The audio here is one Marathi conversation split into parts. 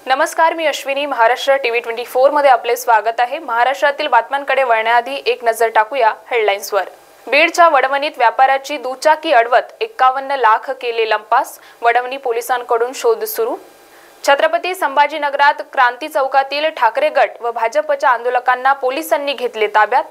नमस्कार, मी अश्विनी. महाराष्ट्र टीव्ही 24 मध्ये आपले स्वागत आहे. महाराष्ट्रातील बातम्यांकडे वळण्याआधी एक नजर टाकूया हेडलाईन्सवर. बीडच्या वडवणीत व्यापाऱ्याची दुचाकी अडवत 51 लाख केले लंपास. वडवणी पोलिसांकडून शोध सुरू. छत्रपती संभाजीनगरात क्रांती चौकातील ठाकरे गट व भाजपच्या आंदोलकांना पोलिसांनी घेतले ताब्यात.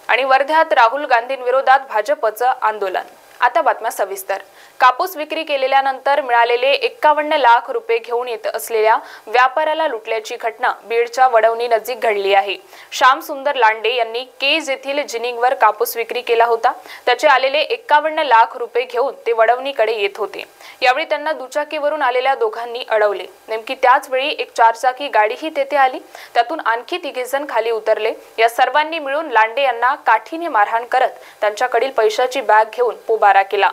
आणि वर्ध्यात राहुल गांधींविरोधात भाजपचं आंदोलन. आता बातम्या सविस्तर. कापूस विक्री केल्यानंतर मिळालेले 51 लाख रुपये घेऊन येत असलेल्या व्यापाऱ्याला लुटल्याची घटना बीडच्या वडवणी नजीक घडली आहे. श्याम सुंदर लांडे यांनी केज येथील जिनिंगवर कापूस विक्री केला होता. त्याचे आलेले 51 लाख रुपये घेऊन ते वडवणीकडे येत होते. यावेळी त्यांना दुचाकीवरून आलेल्या दोघांनी अडवले. नेमकी त्याच वेळी एक चारचाकी गाडीही तेथे आली. त्यातून आणखी 3 जण खाली उतरले. या सर्वांनी मिळून लांडे यांना काठीने मारहाण करत त्यांच्याकडील पैशाची बॅग घेऊन पोबारा केला.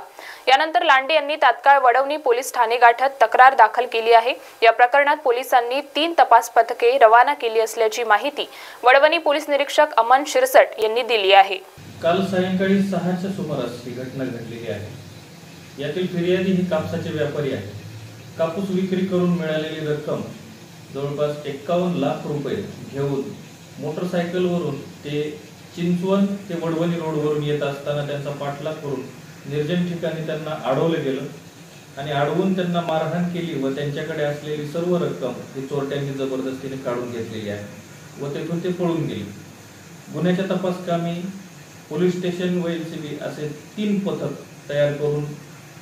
यानंतर लांडे यांनी तात्काळ वडवणी पोलीस ठाणे गाठत तक्रार दाखल केली आहे. या प्रकरणात पोलिसांनी 3 तपास पथके रवाना केली असल्याची माहिती वडवणी पोलीस निरीक्षक अमन शिरसट यांनी दिली आहे. काल सायंकाळी 6च्या सुमारास ही घटना घडलेली आहे. यातील फिर्यादी ही कापसाचे व्यापारी आहेत. कापूस विक्री करून मिळालेली रक्कम जवळपास 51 लाख रुपये घेऊन मोटरसायकलवरून ते चिंचवण ते वडवणी रोडवरून येत असताना त्यांचा पाठलाग करून निर्जन ठिकाणी त्यांना अडवलं गेलं आणि अडवून त्यांना मारहाण केली व त्यांच्याकडे असलेली सर्व रक्कम ही चोरट्यांनी जबरदस्तीने काढून घेतलेली आहे व तेथून ते पळून गेले. गुन्ह्याच्या तपासकामी पोलीस स्टेशन व LCB असे 3 पथक तयार करून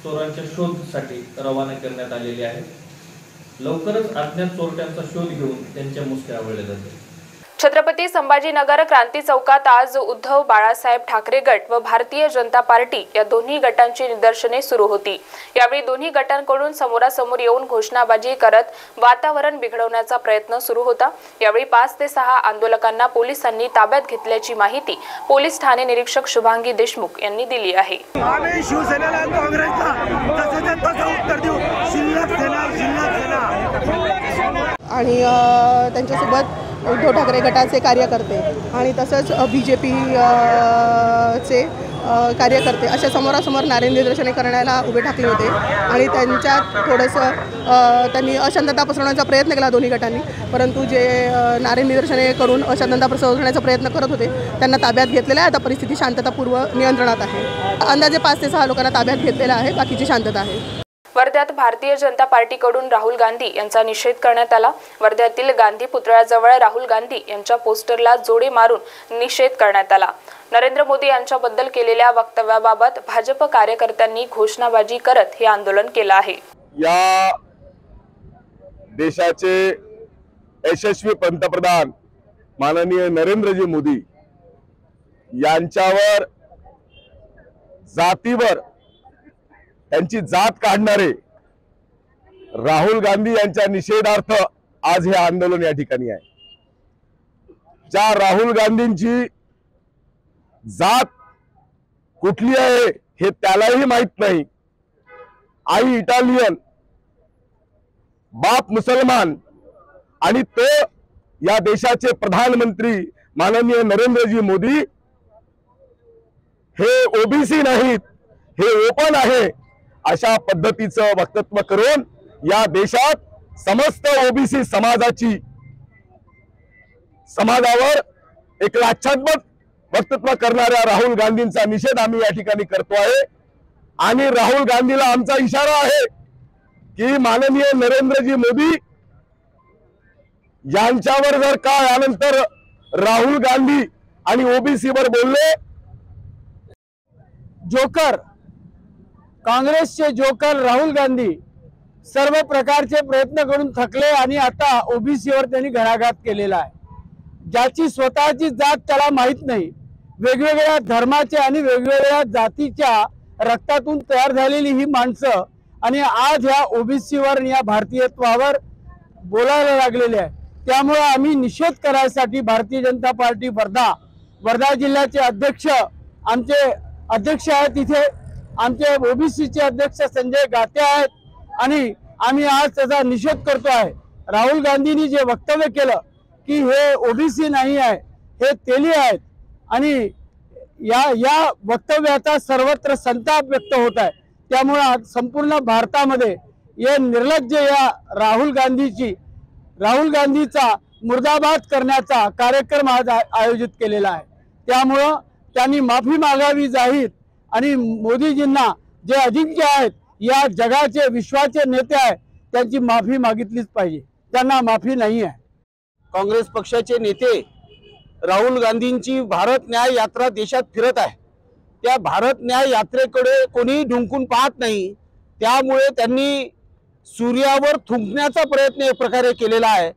चोरांच्या शोधासाठी रवाना करण्यात आलेले आहे. लवकरच अज्ञात चोरट्यांचा शोध घेऊन त्यांच्या मुसक्या आवळल्या जातील. छत्रपती संभाजीनगर क्रांती चौकात आज उद्धव बाळासाहेब ठाकरे गट व भारतीय जनता पार्टी या दोन्ही गटांची निदर्शने सुरू होती. यावेळी दोन्ही गटांकडून समोरासमोर येऊन घोषणाबाजी करत वातावरण बिघडवण्याचा प्रयत्न सुरू होता. यावेळी 5 ते 6 आंदोलकांना पोलिसांनी ताब्यात घेतल्याची माहिती पोलीस ठाणे निरीक्षक शुभांगी देशमुख यांनी दिली आहे. आम्ही शिवसेनेला आणि काँग्रेसला तसं उत्तर देऊ. शिल्लक सेना आणि त्यांच्यासोबत उद्धव ठाकरे गटाचे कार्यकर्ते आणि तसंच BJP चे कार्यकर्ते अशा समोरासमोर नारे निदर्शने करण्याला उभे ठाकले होते आणि त्यांच्यात थोडंसं त्यांनी अशांतता पसरवण्याचा प्रयत्न केला दोन्ही गटांनी. परंतु जे नारे निदर्शने करून अशांतता पसरवण्याचा प्रयत्न करत होते त्यांना ताब्यात घेतलेलं आहे. आता परिस्थिती शांततापूर्व नियंत्रणात आहे. अंदाजे 5 ते 6 लोकांना ताब्यात घेतलेलं आहे. बाकीची शांतता आहे. वर्ध्यात भारतीय जनता पार्टीकडून राहुल गांधी यांचा निषेध करण्यात आला. वर्ध्यातील गांधी पुतळ्याजवळ राहुल गांधी यांच्या पोस्टरला जोडे मारून निषेध करण्यात आला. नरेंद्र मोदी यांच्याबद्दल केलेल्या वक्तव्याबाबत भाजप कार्यकर्त्यांनी घोषणाबाजी करत हे आंदोलन केलं आहे. या देशाचे यशस्वी पंतप्रधान माननीय नरेंद्रजी मोदी यांच्यावर जातीवर त्यांची जात काढणारे राहुल गांधी यांच्या निषेधार्थ आज हे आंदोलन या ठिकाणी आहे. ज्या राहुल गांधींची जात कुठली आहे हे त्यालाही माहित नाही. आई इटालियन, बाप मुसलमान आणि तो या देशाचे प्रधानमंत्री माननीय नरेंद्रजी मोदी हे OBC नाहीत, हे ओपन आहे अशा पद्धतीचं वक्तव्य करून या देशात समस्त OBC समाजावर एक लाच्छात्मक वक्तव्य करणाऱ्या राहुल गांधींचा निषेध आम्ही या ठिकाणी करतो आहे. आणि राहुल गांधीला आमचा इशारा आहे की माननीय नरेंद्रजी मोदी यांच्यावर जर का यानंतर राहुल गांधी आणि OBC वर बोलले, जोकर काँग्रेसचे जोकर राहुल गांधी सर्व प्रकारचे प्रयत्न करून थकले आणि आता OBC वर त्यांनी घणाघात केलेला आहे. ज्याची स्वतःची जात त्याला माहित नाही, वेगवेगळ्या धर्माचे आणि वेगवेगळ्या जातीच्या रक्तातून तयार झालेली ही माणसं आणि आज ह्या OBC वर या भारतीयत्वावर बोलायला लागलेले आहे. त्यामुळे आम्ही निषेध करायसाठी भारतीय जनता पार्टी वर्धा जिल्ह्याचे अध्यक्ष आमचे अध्यक्ष आहेत. तिथे आमचे OBC चे अध्यक्ष संजय गाते आहेत आणि आम्ही आज त्याचा निषेध करतो आहे. राहुल गांधींनी जे वक्तव्य केलं की हे OBC नाही आहे, हे तेली आहेत आणि या वक्तव्याचा सर्वत्र संताप व्यक्त होत आहे. त्यामुळे संपूर्ण भारतामध्ये या निर्लज्ज या राहुल गांधीचा मुर्दाबाद करण्याचा कार्यक्रम आज आयोजित केलेला आहे। त्यामुळं त्यांनी माफी मागावी जाहीर आणि मोदीजींना जे अजिंक्य आहेत या जगाचे विश्वाचे नेते आहेत त्यांची माफी मागितलीच पाहिजे, त्यांना माफी नाही आहे। काँग्रेस पक्षाचे नेते राहुल गांधींची भारत न्याय यात्रा देशात फिरत आहे। त्या भारत न्याय यात्रेकडे कोणी ढुंकून पाहत नाही, त्यामुळे त्यांनी सूर्यावर थुंकण्याचा प्रयत्न एक प्रकारे केलेला आहे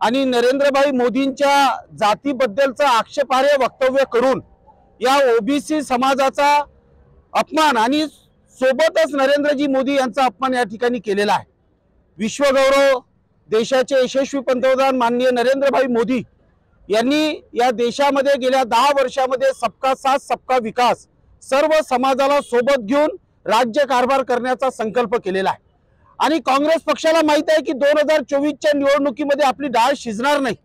आणि नरेंद्रभाई मोदींच्या जातीबद्दलचा आक्षेपार्ह वक्तव्य करून या ओबीसी समाजाचा अपमान आणि सोबतच नरेंद्रजी मोदी यांचा अपमान या ठिकाणी केलेला आहे। विश्वगौरव देशाचे यशस्वी पंतप्रधान माननीय नरेंद्रभाई मोदी यांनी या देशामध्ये गेल्या 10 वर्षामध्ये सबका साथ सबका विकास सर्व समाजाला सोबत घेऊन राज्य कारभार करण्याचा संकल्प केलेला आहे आणि काँग्रेस पक्षाला माहित आहे की 2024च्या निवडणुकीमध्ये आपली डाळ शिजणार नाही,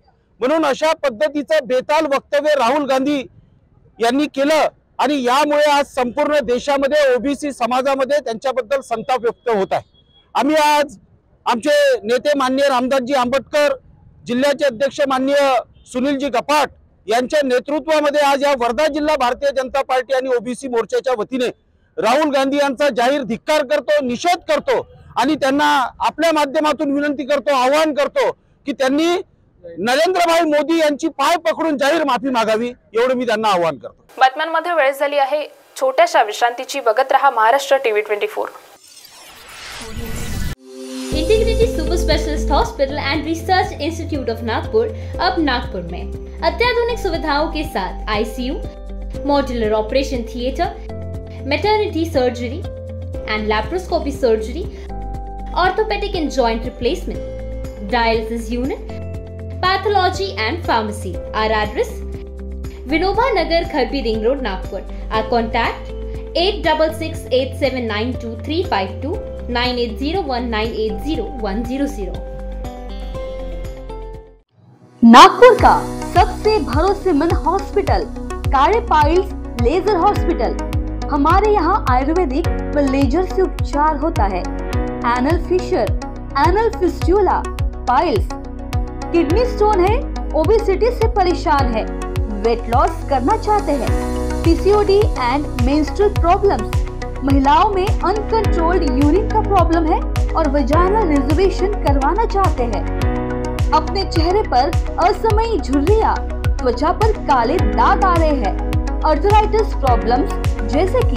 म्हणून अशा पद्धतीचं बेताल वक्तव्य राहुल गांधी यांनी केलं आणि यामुळे आज संपूर्ण देशामध्ये ओबीसी समाजामध्ये त्यांच्याबद्दल संताप व्यक्त होत आहे। आम्ही आज आमचे नेते माननीय रामदासजी आंबेडकर, जिल्ह्याचे अध्यक्ष माननीय सुनीलजी गपाट यांच्या नेतृत्वामध्ये आज या वर्धा जिल्हा भारतीय जनता पार्टी आणि ओबीसी मोर्चाच्या वतीने राहुल गांधी यांचा जाहीर धिक्कार करतो, निषेध करतो आणि त्यांना आपल्या माध्यमातून विनंती करतो, आवाहन करतो की त्यांनी नरेंद्रभाई मोदी यांची पाय पकडून जाहीर माफी मागावी, एवढं मी त्यांना आवाहन करतो। बातम्यांमध्ये वेळ झाली आहे छोट्याशा विश्रांतीची। बघत रहा Maharashtra TV 24। Integrity super specialist hospital and research institute of Nagpur अब नागपुर में अत्याधुनिक सुविधाओं के साथ ICU, modular operation theatre, maternity surgery and laparoscopy surgery, orthopaedic and joint replacement, dialysis unit, pathology and pharmacy. Our address Vinoba Nagar, Kharbi ring road, Nagpur. Our contact 8668792352 9801980100। Nagpur का सबसे भरोसेमंद hospital Kale piles laser hospital. हमारे यहाँ आयुर्वेदिक व लेजर से उपचार होता है। Anal fissure, anal fistula, piles, kidney stone है, ओबेसिटी से परेशान है, वेट लॉस करना चाहते हैं, पीसीओडी एंड मेंस्ट्रुअल प्रॉब्लम्स, महिलाओं में अनकंट्रोल्ड यूरिन का प्रॉब्लम है और वजाइनल रिजर्वेशन करवाना चाहते हैं, अपने चेहरे पर असमयी झुर्रियां, त्वचा पर काले दाग आ रहे हैं, आर्थराइटिस प्रॉब्लम्स जैसे कि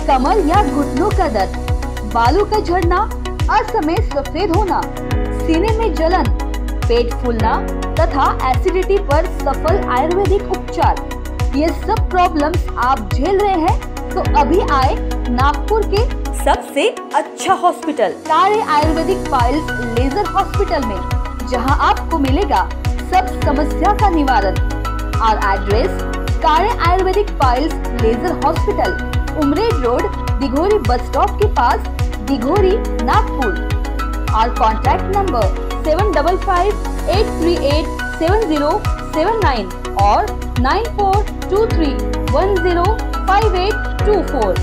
कमर या घुटनों का दर्द, बालों का झड़ना, असमय सफेद होना, सीने में जलन, पेट फूलना तथा एसिडिटी पर सफल आयुर्वेदिक उपचार, ये सब प्रॉब्लम्स आप झेल रहे हैं तो अभी आए नागपुर के सबसे अच्छा hospital Kale Ayurvedic piles laser hospital में, जहां आपको मिलेगा सब समस्या का निवारण। और address Kale Ayurvedic piles laser hospital, Umred road, Dighori bus stop के पास, दिघोरी, नागपुर। और कॉन्टैक्ट नंबर 7538387079 और 9423105824।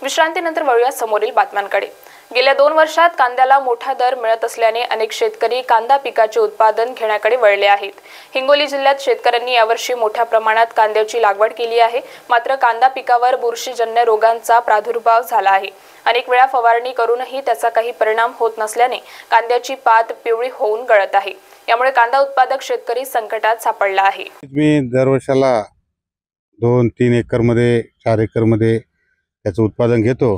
विश्रांतीनंतर वळूया समोरील बातम्यांकडे। गेल्या 2 वर्षात कांद्याला मोठा दर मिळत असल्याने अनेक शेतकरी कांदा पिकाचे उत्पादन घेण्याकडे वळले आहेत। हिंगोली जिल्ह्यात शेतकऱ्यांनी यावर्षी मोठ्या प्रमाणात कांद्याची लागवड केली आहे, मात्र कांदा पिकावर बुरशीजन्य रोगांचा प्रादुर्भाव झाला आहे। अनेक वेळा फवारणी करूनही त्याचा काही परिणाम होत नसल्याने कांद्याची पात पिवळी होऊन गळत आहे। यामुळे कांदा उत्पादक शेतकरी संकटात सापडला आहे। मी दरवर्षाला 2-3 एकरमध्ये 4 एकरमध्ये त्याचं उत्पादन घेतो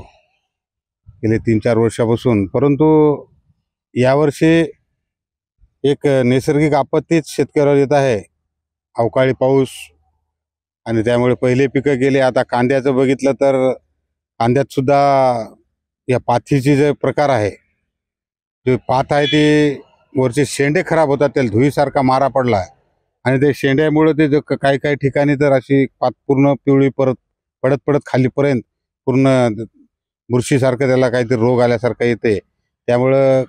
गेले 3-4 वर्षापासून, परंतु यावर्षी एक नैसर्गिक आपत्तीच शेतकऱ्यावर येत आहे, अवकाळी पाऊस, आणि त्यामुळे पहिले पिकं गेले। आता कांद्याचं बघितलं तर कांद्यात सुद्धा या पाथीची जे प्रकार आहे, जे पात आहे ते वरचे शेंडे खराब होतात, त्याला धुईसारखा मारा पडला आहे आणि ते शेंड्यामुळे ते काही काही ठिकाणी तर अशी पात पूर्ण पिवळी पडत खालीपर्यंत पूर्ण बुरशीसारखं त्याला काहीतरी रोग आल्यासारखं येते। त्यामुळं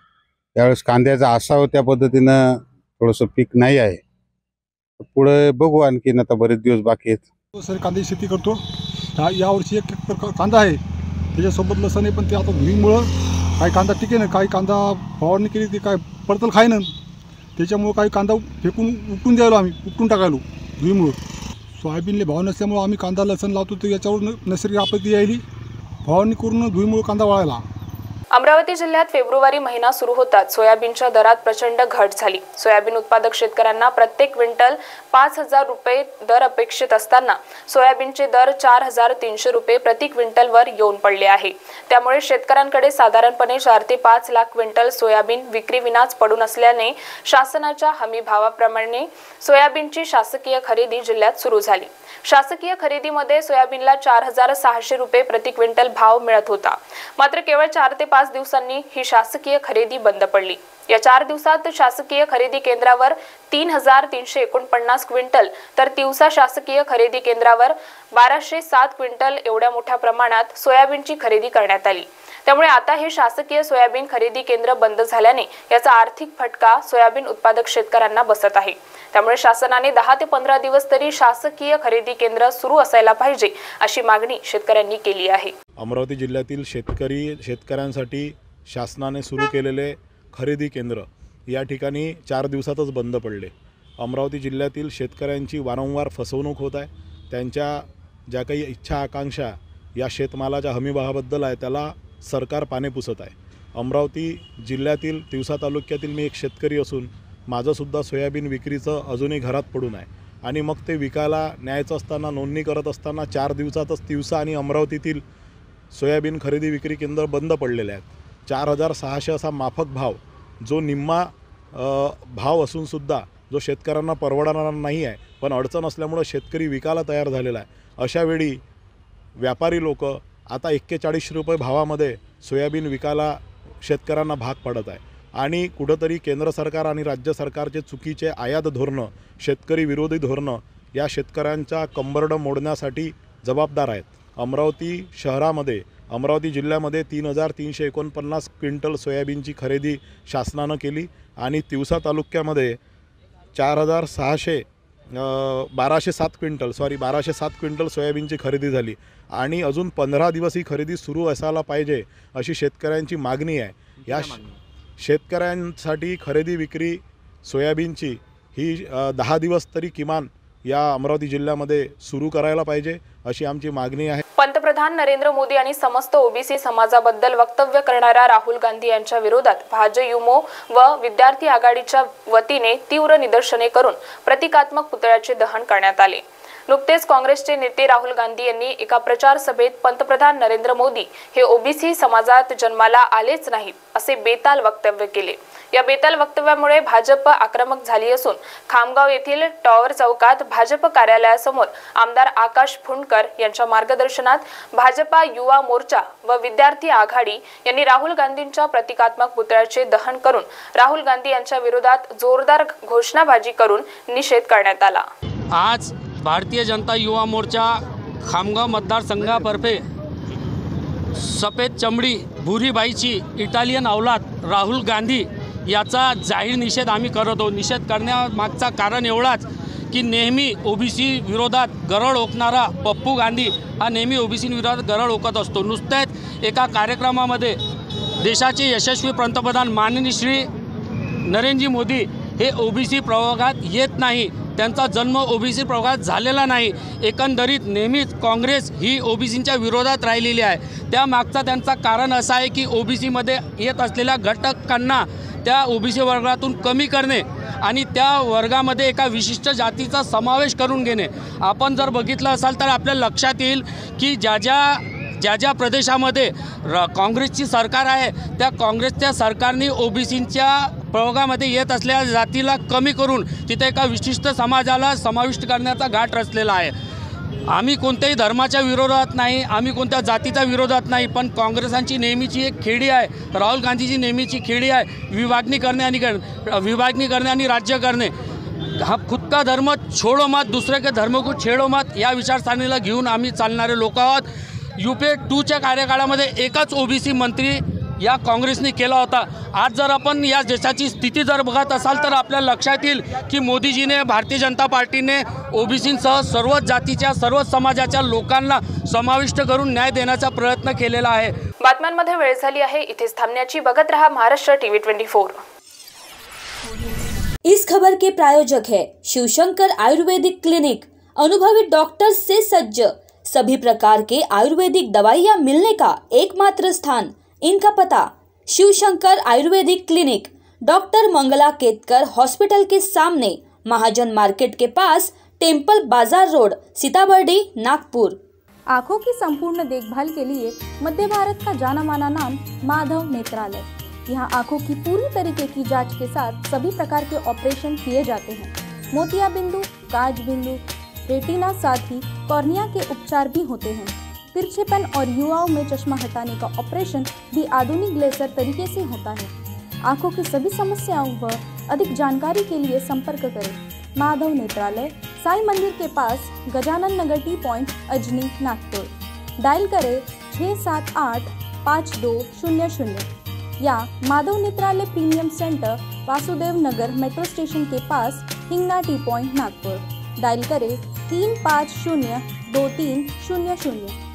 यावेळेस कांद्याचा असावं त्या पद्धतीनं थोडंसं पीक नाही आहे। पुढे बघू, आणखीन आता बरेच दिवस बाकी आहेत। सर कांद्याची शेती करतो, यावर्षी 1 एकर कांदा आहे त्याच्यासोबत लसण आहे, पण ते आता धुळीमुळं काही कांदा टिकेन, काही कांदा फवारणी केली ते काय पडतल खाईन, त्याच्यामुळं काही कांदा फेकून उपटून द्यायलो, आम्ही उपटून टाकायलो धुळीमुळं. सोयाबीनले भाव नसल्यामुळं आम्ही कांदा लसण लावतो, तर याच्यावर नैसर्गिक आपत्ती यायली, फवारणी करून धुळीमुळं कांदा वाळायला. अमरावती जिल्ह्यात फेब्रुवारी महिना सुरू होताच सोयाबीनच्या दरात प्रचंड घट झाली. सोयाबीन उत्पादक शेतकऱ्यांना प्रत्येक क्विंटल 5,000 रुपये दर अपेक्षित असताना सोयाबीनचे दर 4,300 रुपये प्रति क्विंटलवर येऊन पडले आहे. त्यामुळे शेतकऱ्यांकडे साधारणपणे 4 ते 5 लाख क्विंटल सोयाबीन विक्रीविनाच पडून असल्याने शासनाच्या हमी भावाप्रमाणे सोयाबीनची शासकीय खरेदी जिल्ह्यात सुरू झाली. शासकीय खरेदीमध्ये सोयाबीनला 4,600 रुपये प्रति क्विंटल भाव मिळत होता. मात्र केवळ 4 ते 5 दिवसांनी ही शासकीय खरेदी बंद पडली. या 4 दिवसात शासकीय खरेदी केंद्रावर 3,349 क्विंटल तर तिवसा शासकीय खरेदी केंद्रावर 1,207 क्विंटल एवढ्या मोठ्या प्रमाणात सोयाबीनची खरेदी करण्यात आली. त्यामुळे आता हे शासकीय सोयाबीन खरेदी केंद्र बंद झाल्याने याचा आर्थिक फटका सोयाबीन उत्पादक शेतकऱ्यांना बसत आहे. त्यामुळे शासनाने 10 ते 15 दिवस तरी शासकीय खरेदी केंद्र सुरू असायला पाहिजे अशी मागणी शेतकऱ्यांनी केली आहे. अमरावती जिल्ह्यातील शेतकऱ्यांसाठी शासनाने सुरू केलेले खरेदी केंद्र या ठिकाणी 4 दिवसातच बंद पडले. अमरावती जिल्ह्यातील शेतकऱ्यांची वारंवार फसवणूक होत आहे. त्यांच्या ज्या काही इच्छा आकांक्षा या शेतमालाच्या हमीभावाबद्दल आहे त्याला सरकार पाने पुसत आहे. अमरावती जिल्ह्यातील तिवसा तालुक्यातील मी एक शेतकरी असून माझंसुद्धा सोयाबीन विक्रीचं अजूनही घरात पडून आहे आणि मग ते विकायला न्यायचं असताना नोंदणी करत असताना 4 दिवसातच तिवसा आणि अमरावतीतील सोयाबीन खरेदी विक्री केंद्र बंद पडलेले आहेत. 4,600 असा माफक भाव जो निम्मा भाव असूनसुद्धा जो शेतकऱ्यांना परवडणारा नाही आहे, पण अडचण असल्यामुळं शेतकरी विकायला तयार झालेला आहे. अशावेळी व्यापारी लोक आता 41 रुपये भावामध्ये सोयाबीन विकायला शेतकऱ्यांना भाग पडत आहे आणि कुठंतरी केंद्र सरकार आणि राज्य सरकारचे चुकीचे आयात धोरणं, शेतकरी विरोधी धोरणं या शेतकऱ्यांच्या कंबरडं मोडण्यासाठी जबाबदार आहेत. अमरावती जिल्ह्यामध्ये 3,349 क्विंटल सोयाबीनची खरेदी शासनानं केली आणि तिवसा तालुक्यामध्ये 1207 क्विंटल सोयाबीनची खरेदी झाली आणि अजून 15 दिवस ही खरेदी सुरू असायला पाहिजे अशी शेतकऱ्यांची मागणी आहे. या शेतकऱ्यांसाठी खरेदी विक्री सोयाबीनची ही 10 दिवस तरी किमान या अमरावती जिल्ह्यामध्ये सुरू करायला पाहिजे अशी आमची मागणी आहे. पंतप्रधान नरेंद्र मोदी आणि समस्त ओबीसी समाजाबद्दल वक्तव्य करणाऱ्या राहुल गांधी यांच्या विरोधात भाजयुमो व विद्यार्थी आघाडीच्या वतीने तीव्र निदर्शने करून प्रतिकात्मक पुतळ्याचे दहन करण्यात आले. नुकतेच काँग्रेसचे नेते राहुल गांधी यांनी एका प्रचार सभेत पंतप्रधान नरेंद्र मोदी हे ओबीसी समाजात जन्माला आलेच नाहीत असे बेताल वक्तव्य केले. या बेताल वक्तव्यामुळे भाजप आक्रमक झाली असून खामगाव येथील टॉवर चौकात भाजप कार्यालयासमोर आमदार आकाश फुंडकर यांच्या मार्गदर्शनात भाजपा युवा मोर्चा व विद्यार्थी आघाडी यांनी राहुल गांधींच्या प्रतिकात्मक पुतळ्याचे दहन करून राहुल गांधी यांच्या विरोधात जोरदार घोषणाबाजी करून निषेध करण्यात आला. आज भारतीय जनता युवा मोर्चा खामगाव मतदारसंघातर्फे सफेद चमडी भुरीबाईची इटालियन औलाद राहुल गांधी याचा जाहीर निषेध आम्ही करत आहोत. निषेध करण्यामागचा कारण एवढाच की नेहमी ओबीसी विरोधात गरळ ओकणारा पप्पू गांधी हा नेहमी ओबीसी विरोधात गरळ ओकत असतो. नुसतेच एका कार्यक्रमामध्ये देशाचे यशस्वी पंतप्रधान माननीय श्री नरेंद्र मोदी हे ओबीसी प्रवर्गात येत नाही, त्यांचा जन्म ओबीसी प्रवर्गात झालेला नाही. एकंदरीत नेहमीच काँग्रेस ही ओबीसींच्या विरोधात राहिलेली आहे. त्यामागचा त्यांचा कारण असं आहे की ओबीसीमध्ये येत असलेल्या घटकांना त्या ओबीसी वर्गातून कमी करणे आणि त्या वर्गामध्ये एका विशिष्ट जातीचा समावेश करून घेणे. आपण जर बघितलं असाल तर आपल्या लक्षात येईल की ज्या प्रदेशामध्ये काँग्रेसची सरकार आहे त्या काँग्रेसच्या सरकारने ओबीसींच्या प्रवर्गामध्ये येत असलेल्या जातीला कमी करून तिथे एका विशिष्ट समाजाला समाविष्ट करण्याचा घाट रचलेला आहे. आम्ही कोणत्याही धर्माच्या विरोधात नाही, आम्ही कोणत्या जातीच्या विरोधात नाही, पण काँग्रेसांची नेहमीची एक खेडी आहे, राहुल गांधीची नेहमीची खेडी आहे विभागणी करणे आणि राज्य करणे. हा खुद का धर्म छोडो मत, दुसरे के धर्म को छेडो मत या विचारसरणीला घेऊन आम्ही चालणारे लोक आहोत. UPA 2च्या कार्यकाळामध्ये एकच ओबीसी मंत्री या काँग्रेसने केला होता। आज जर आपण या देशाची स्थिती जर बघत असाल तर आपल्याला लक्षात येईल की मोदीजीने, भारतीय जनता पार्टीने ओबीसींसह सर्वच जातीच्या, सर्वच समाजाच्या लोकांना समाविष्ट करून न्याय देण्याचा प्रयत्न केलेला आहे। बातम्यांमध्ये वेळ झाली आहे इथेच थांबण्याची। बघत रहा महाराष्ट्र टीव्ही 24। इस खबर के प्रायोजक है शिवशंकर आयुर्वेदिक क्लिनिक, अनुभवी डॉक्टर्स से सज्ज, सभी प्रकार के आयुर्वेदिक दवाइयाँ मिलने का एकमात्र स्थान। इनका पता Shivshankar Ayurvedic clinic, doctor Mangala Ketkar hospital के सामने, महाजन मार्केट के पास, टेम्पल बाजार रोड, सीताबर्डी, नागपुर। आँखों की संपूर्ण देखभाल के लिए मध्य भारत का जाना माना नाम माधव नेत्रालय। यहाँ आँखों की पूरी तरीके की जांच के साथ सभी प्रकार के ऑपरेशन किए जाते हैं। मोतिया बिंदु, काज बिंदु, रेटिना, साथ ही कॉर्निया के उपचार भी होते हैं। तिरछेपन और युवाओं में चश्मा हटाने का ऑपरेशन भी आधुनिक लेजर तरीके से होता है। आँखों की सभी समस्याओं व अधिक जानकारी के लिए संपर्क करें माधव नेत्रालय, साई मंदिर के पास, Gajanan Nagar T point, Ajni, Nagpur. Dial करें 678-5200 या Madhav Netralaya premium centre, Vasudev Nagar metro station के पास, Hingna T point, Nagpur. Dial करें 3502300।